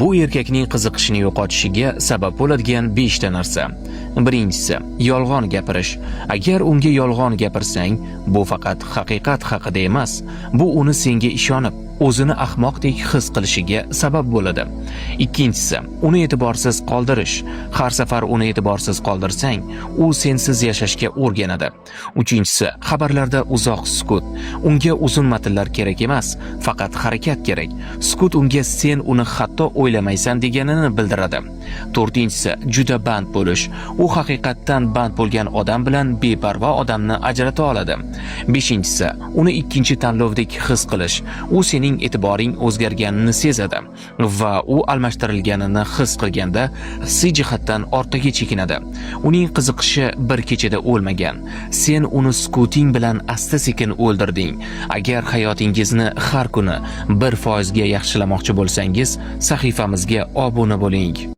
Bu erkakning qiziqishini yo'qotishiga sabab bo'ladigan 5 ta narsa. Birinchisi, yolg'on gapirish. Agar unga yolg'on gapirsang, bu faqat haqiqat haqida emas, bu uni senga ishonib, o'zini ahmoqdek his qilishiga sabab bo'ladi. Ikkinchisi, uni e'tiborsiz qoldirish. Har safar uni e'tiborsiz qoldirsang, u sensiz yashashga o'rganadi. Uchinchisi, xabarlarda uzoq sukut. Unga uzun matnlar kerak emas, faqat harakat kerak. Sukut unga sen uni hatto o'ylamaysan deganini bildiradi. To'rtinchisi, juda band bo'lish. U haqiqatdan band bo'lgan odam bilan beparvo odamni ajrata oladi. Beshinchisi, uni ikkinchi tanlovdek his qilish. U sening e'tiboring o'zgarganini sezadi va u almashtirilganini his qilganda hissiy jihatdan orqaga chekinadi. Uning qiziqishi bir kechada o'lmagan. Sen uni sukuting bilan asta-sekin o'ldirding. Agar hayotingizni har kuni 1% ga yaxshilamoqchi bo'lsangiz, sahifamizga obuna bo'ling.